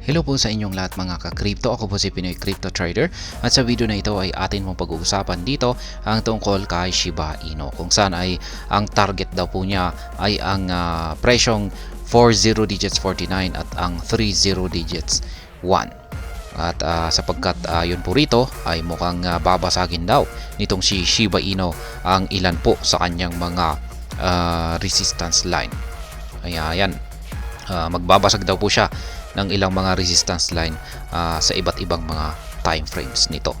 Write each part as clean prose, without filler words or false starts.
Hello po sa inyong lahat mga ka-crypto. Ako po si Pinoy Crypto Trader at sa video na ito ay atin mong pag-uusapan dito ang tungkol kay Shiba Inu, kung saan ay ang target daw po niya ay ang presyong 40 digits 49 at ang 30 digits 1. At sapagkat yun po rito ay mukhang babasagin daw nitong si Shiba Inu ang ilan po sa kanyang mga resistance line. Ayan, magbabasag daw po siya ng ilang mga resistance line sa iba't ibang mga time frames nito.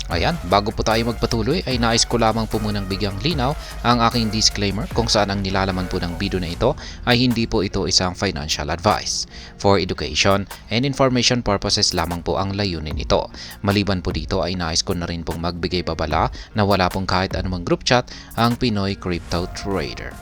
Ayan, bago po tayo magpatuloy ay nais ko lamang po munang bigyang linaw ang aking disclaimer kung saan ang nilalaman po ng video na ito ay hindi po ito isang financial advice. For education and information purposes lamang po ang layunin nito. Maliban po dito ay nais ko na rin pong magbigay babala na wala pong kahit anumang group chat ang Pinoy Crypto Trader.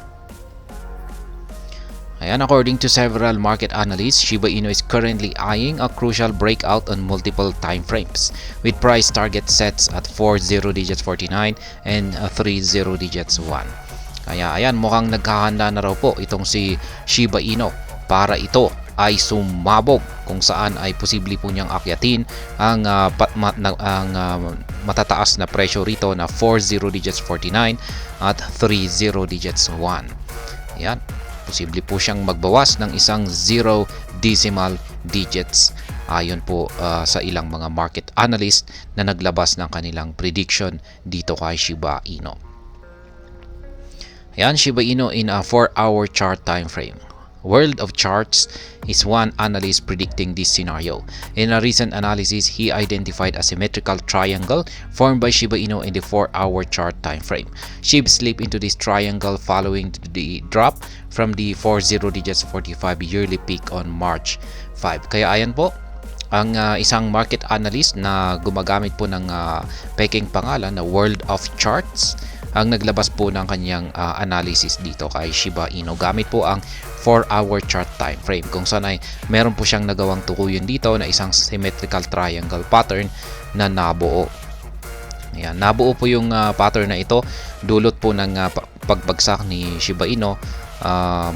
Ayan, according to several market analysts, Shiba Inu is currently eyeing a crucial breakout on multiple time frames, with price target sets at 40 digits 49 and 30 digits 1. Kaya ayan, mukhang naghahanda na raw po itong si Shiba Inu para ito ay sumabog, kung saan ay posible po niyang akyatin ang matataas na presyo rito na 40 digits 49 at 30 digits 1. Ayan, posible po siyang magbawas ng isang 0 decimal digits ayon po sa ilang mga market analyst na naglabas ng kanilang prediction dito kay Shiba Inu. Ayan, Shiba Inu in a 4-hour chart time frame. World of Charts is one analyst predicting this scenario. In a recent analysis, he identified a symmetrical triangle formed by Shiba Inu in the 4-hour chart time frame. SHIB slipped into this triangle following the drop from the 40 digits 45 yearly peak on March 5. Kaya ayan po, ang isang market analyst na gumagamit po ng peking pangalan na World of Charts ang naglabas po ng kanyang analysis dito kay Shiba Inu gamit po ang 4-hour chart time frame, kung saan ay meron po siyang nagawang tukuyin dito na isang symmetrical triangle pattern na nabuo. Ayan, nabuo po yung pattern na ito dulot po ng pagbagsak ni Shiba Inu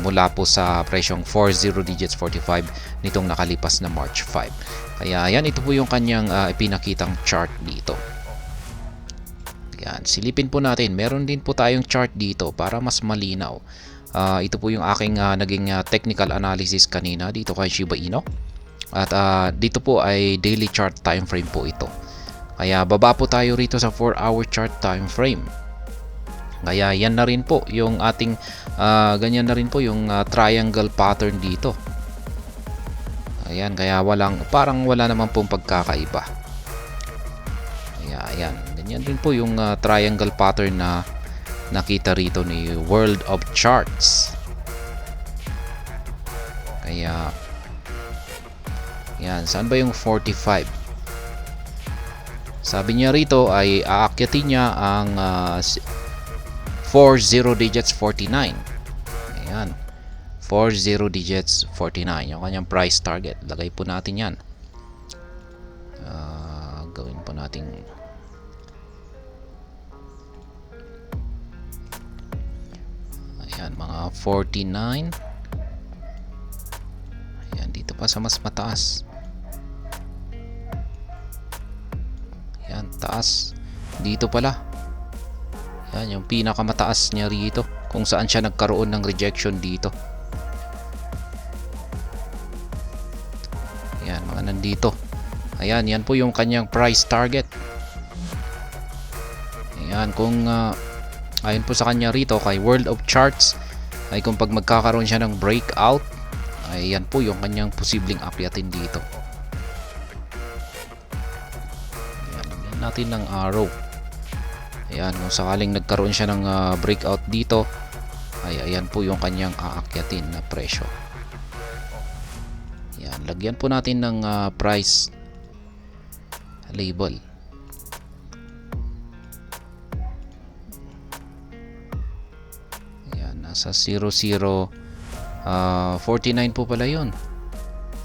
mula po sa presyong 40 digits 45 nitong nakalipas na March 5. Kaya yan, ito po yung kanyang ipinakitang chart dito. Yan, silipin po natin. Meron din po tayong chart dito para mas malinaw. Ito po yung aking naging technical analysis kanina dito kay Shiba Inu. At dito po ay daily chart time frame po ito. Kaya baba po tayo rito sa 4-hour chart time frame. Kaya yan na rin po yung ating ganyan na rin po yung triangle pattern dito. Ayan, kaya parang wala naman pong pagkakaiba. Ayan, ganyan din po yung triangle pattern na nakita rito ni World of Charts. Kaya yan, saan ba yung 45? Sabi niya rito ay aakyatin niya ang 40 digits 49. Ayan, 40 digits 49 yung kanyang price target. Lagay po natin yan. Gawin po natin ayan, mga 49. Ayan, dito pa sa mas mataas. Ayan, taas. Dito pala. Ayan, yung pinakamataas niya rito, kung saan siya nagkaroon ng rejection dito. Ayan, mga nandito. Ayan, yan po yung kanyang price target. Ayan, kung ayon po sa kanya rito kay World of Charts ay kung pag magkakaroon siya ng breakout ay yan po yung kanyang posibleng akyatin dito. Ayan, lagyan natin ng arrow. Ayan, kung sakaling nagkaroon siya ng breakout dito ay ayan po yung kanyang aakyatin na presyo. Ayan, lagyan po natin ng price label. Nasa 00 49 po pala yun.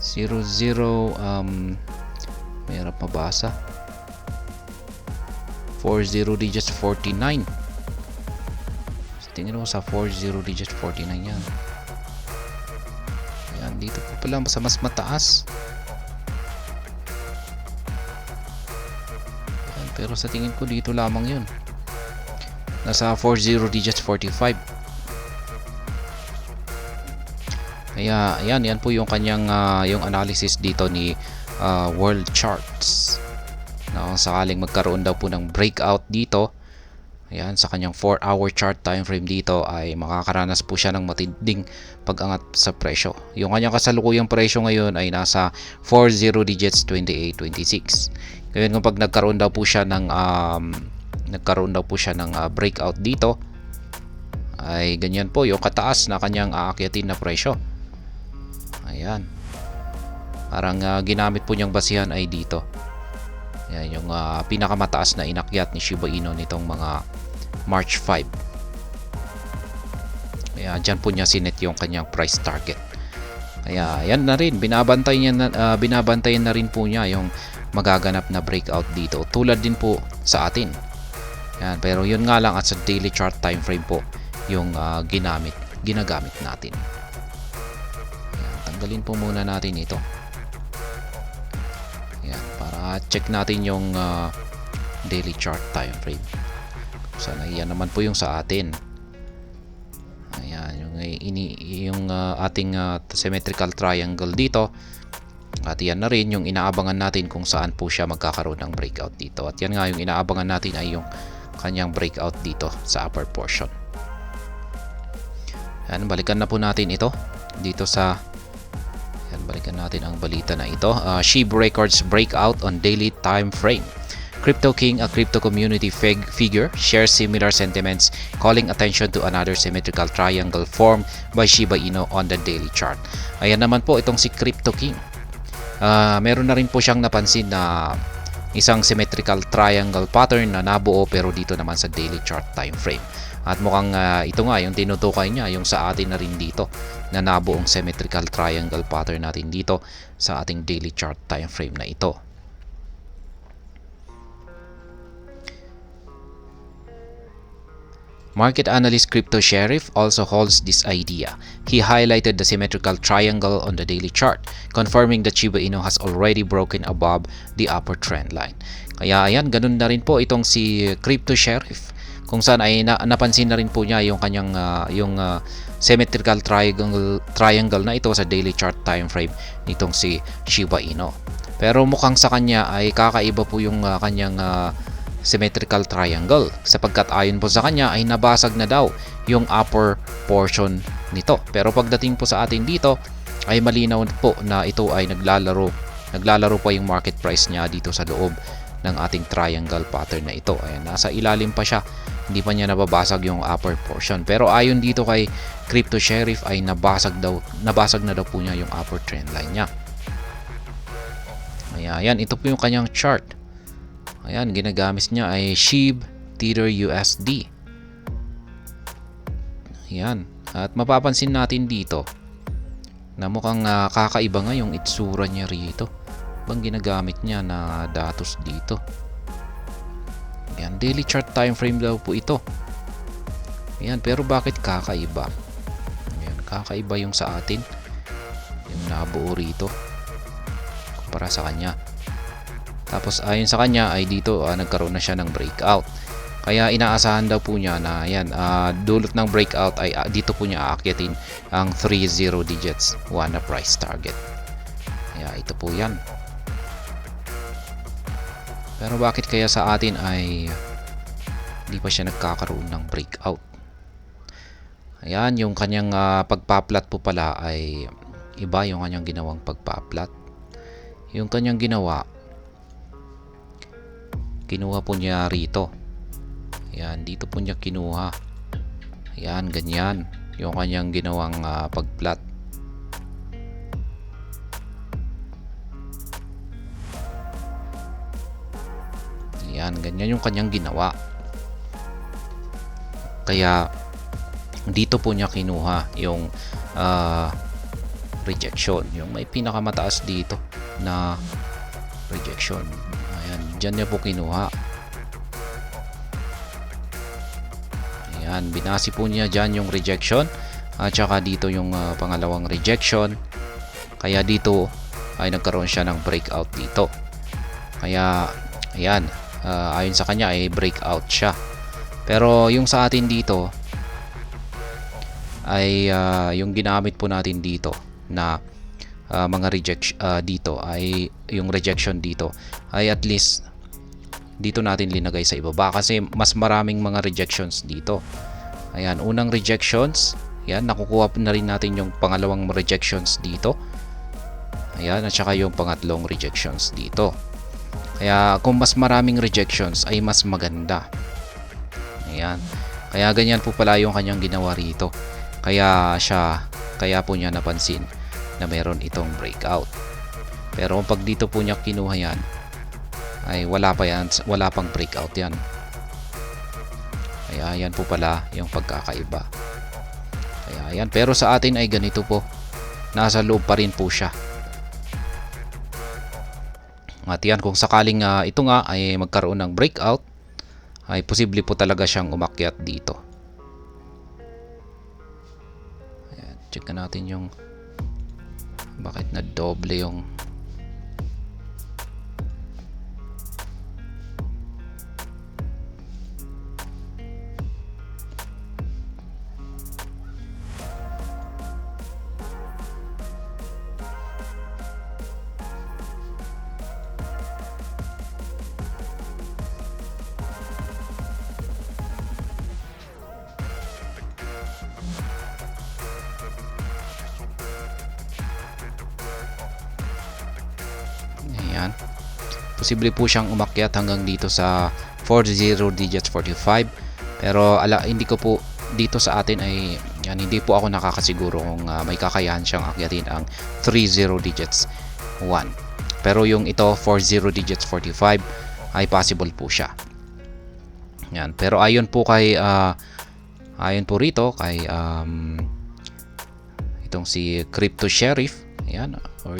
00 mahirap mabasa. 40 digits 49. Tingnan mo sa 40 digits 49 yan. Ayan, Dito po pala sa mas mataas. Ayan, pero sa tingin ko dito lamang yun. Nasa 40 digits 45. Kaya ayan, yan po yung kanyang yung analysis dito ni World Charts. Na kung sakaling magkaroon daw po ng breakout dito, ayan, sa kanyang 4-hour chart time frame dito ay makakaranas po siya ng matinding pag-angat sa presyo. Yung kanyang kasalukuyang presyo ngayon ay nasa 40 digits 28.26. Ngayon kapag nagkaroon daw po siya ng breakout dito, ay ganyan po yung kataas na kanyang aakyatin na presyo. Ayan. Parang ginamit po niyang basihan ay dito. Ayan, yung pinakamataas na inakyat ni Shiba Inu nitong mga March 5. Kaya dyan po niya sinet yung kanyang price target. Kaya yan na rin, binabantayan na rin po niya yung magaganap na breakout dito. Tulad din po sa atin. Yan, pero yun nga lang at sa daily chart time frame po yung ginagamit natin. Yan, tanggalin po muna natin ito. Yan, para check natin yung daily chart time frame. Sana yan naman po yung sa atin. Ayan, yung ating symmetrical triangle dito. At yan na rin yung inaabangan natin kung saan po siya magkakaroon ng breakout dito. At yan nga yung inaabangan natin ay yung kanyang breakout dito sa upper portion. Yan, balikan na po natin ito dito sa balikan natin ang balita na ito. SHIB records breakout on daily time frame. Crypto King, a crypto community figure, shares similar sentiments, calling attention to another symmetrical triangle formed by Shiba Inu on the daily chart. Ayan naman po itong si Crypto King. Meron na rin po siyang napansin na isang symmetrical triangle pattern na nabuo pero dito naman sa daily chart time frame. At mukhang ito nga yung tinutukoy niya, yung sa atin na rin dito na nabuong symmetrical triangle pattern natin dito sa ating daily chart time frame na ito. Market analyst Crypto Sheriff also holds this idea. He highlighted the symmetrical triangle on the daily chart, confirming that Shiba Inu has already broken above the upper trend line. Kaya ayan, ganun na rin po itong si Crypto Sheriff. Kung saan ay napansin na rin po niya yung kanyang symmetrical triangle na ito sa daily chart time frame nitong si Shiba Inu. Pero mukhang sa kanya ay kakaiba po yung kanyang symmetrical triangle sapagkat ayon po sa kanya ay nabasag na daw yung upper portion nito. Pero pagdating po sa atin dito ay malinaw po na ito ay naglalaro pa yung market price niya dito sa loob ng ating triangle pattern na ito. Ayan, nasa ilalim pa siya, hindi pa niya nababasag yung upper portion. Pero ayon dito kay Crypto Sheriff ay nabasag na daw po niya yung upper trend line niya. Ayan, ito po yung kanyang chart. Ayan, ginagamit niya ay SHIB Tether USD. Ayan, at mapapansin natin dito na mukhang kakaiba nga yung itsura niya rito. Bang ginagamit niya na datos dito. Ayan, daily chart time frame daw po ito. Ayan, pero bakit kakaiba? Ayan, kakaiba yung sa atin. Yung nabuo rito kumpara sa kanya. Tapos ayon sa kanya ay dito nagkaroon na siya ng breakout. Kaya inaasahan daw po niya na yan, dulot ng breakout ay dito po niya aakyatin ang 30 digits 1 na price target. Kaya ito po yan. Pero bakit kaya sa atin ay hindi pa siya nagkakaroon ng breakout? Ayan, yung kanyang pagpa-plot po pala ay iba yung kanyang ginawang pagpa-plot. Yung kanyang kinuha po niya rito. Ayan, dito po niya kinuha. Ayan, ganyan yung kanyang ginawang pag-plot. Ayan, ganyan yung kanyang ginawa. Kaya dito po niya kinuha yung rejection, yung may pinakamataas dito na rejection. Ayan, dyan niya po kinuha. Ayan, binasi po niya dyan yung rejection at saka dito yung pangalawang rejection. Kaya dito ay nagkaroon siya ng breakout dito. Kaya ayan, ayon sa kanya ay breakout siya. Pero yung sa atin dito ay yung ginamit po natin dito na mga rejection dito ay yung rejection dito ay at least dito natin linagay sa ibaba kasi mas maraming mga rejections dito. Ayan, unang rejections, yan, nakukuha na rin natin yung pangalawang rejections dito. Ayan, at saka yung pangatlong rejections dito. Kaya kung mas maraming rejections ay mas maganda. Ayan. Kaya ganyan po pala yung kanyang ginawa rito. Kaya po niya napansin na meron itong breakout. Pero pag dito po niya kinuha yan, ay wala pang breakout yan. Kaya yan po pala yung pagkakaiba. Kaya yan, pero sa atin ay ganito po. Nasa loob pa rin po siya. At yan, kung sakaling ito nga ay magkaroon ng breakout, ay posible po talaga siyang umakyat dito. Ayan, check natin yung bakit na doble yung ayan. Posible po siyang umakyat hanggang dito sa 40 digits 45. Pero hindi ko po dito sa atin ay yan, hindi po ako nakakasiguro kung may kakayahan siyang akyatin ang 30 digits 1. Pero yung ito 40 digits 45 ay possible po siya. Yan. Pero ayon po rito kay itong si Crypto Sheriff, yan, or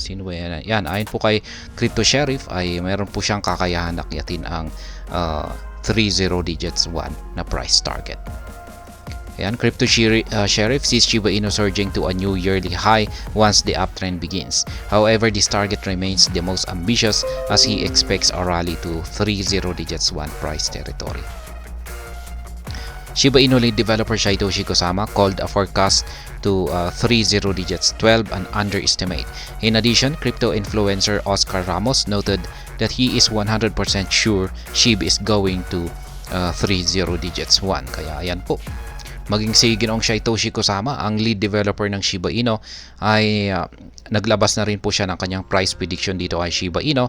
sino ba yan? Yan, ayon po kay Crypto Sheriff ay mayroon po siyang kakayahan akyatin ang 30 digits 1 na price target. Ayan, Crypto Sheriff sees Shiba Inu surging to a new yearly high once the uptrend begins. However, this target remains the most ambitious as he expects a rally to 30 digits 1 price territory. Shiba Inu lead developer Satoshi Kusama called a forecast to 30 digits 12 an underestimate. In addition, crypto influencer Oscar Ramos noted that he is 100% sure SHIB is going to 30 digits 1. Kaya ayan po. Maging si Ginoong Satoshi Kusama, ang lead developer ng Shiba Inu, ay naglabas na rin po siya ng kanyang price prediction dito kay Shiba Inu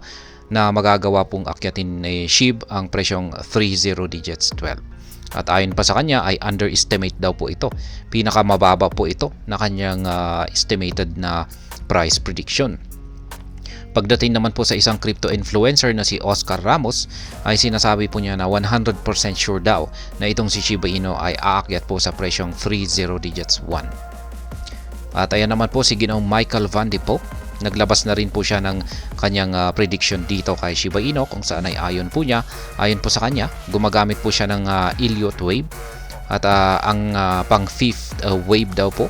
na magagawa pong akyatin ni SHIB ang presyong 30 digits 12. At ayon pa sa kanya ay underestimate daw po ito. Pinakamababa po ito na kanyang estimated na price prediction. Pagdating naman po sa isang crypto influencer na si Oscar Ramos ay sinasabi po niya na 100% sure daw na itong si Shiba Inu ay aakyat po sa presyong 30 digits 1. At ayan naman po si Ginoong Michael Van de Poe. Naglabas na rin po siya ng kanyang prediction dito kay Shiba Inu kung saan ay ayon po sa kanya, gumagamit po siya ng Elliott wave at ang pang 5th wave daw po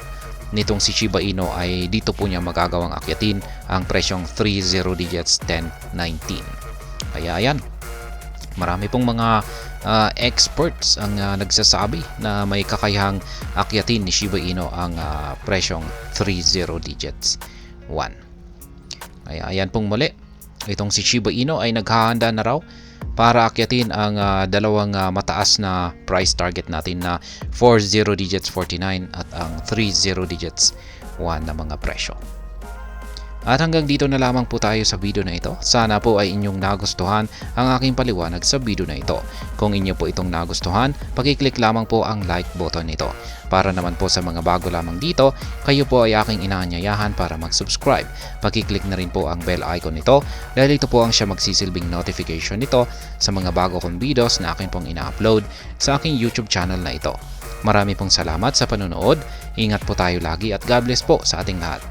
nitong si Shiba Inu ay dito po niya magagawang akyatin ang presyong 30 digits 1019. Kaya ayan, marami pong mga experts ang nagsasabi na may kakayahang akyatin ni Shiba Inu ang presyong 30 digits 1. Kaya ayan pong muli, itong si Shiba Inu ay naghahanda na raw para akyatin ang dalawang mataas na price target natin na 40 digits 49 at ang 30 digits 1 na mga presyo. At hanggang dito na lamang po tayo sa video na ito. Sana po ay inyong nagustuhan ang aking paliwanag sa video na ito. Kung inyo po itong nagustuhan, pakiclick lamang po ang like button nito. Para naman po sa mga bago lamang dito, kayo po ay aking inaanyayahan para mag-subscribe. Pakiclick na rin po ang bell icon nito dahil ito po ang siya magsisilbing notification nito sa mga bago kong videos na akin pong ina-upload sa aking YouTube channel na ito. Marami pong salamat sa panonood. Ingat po tayo lagi at God bless po sa ating lahat.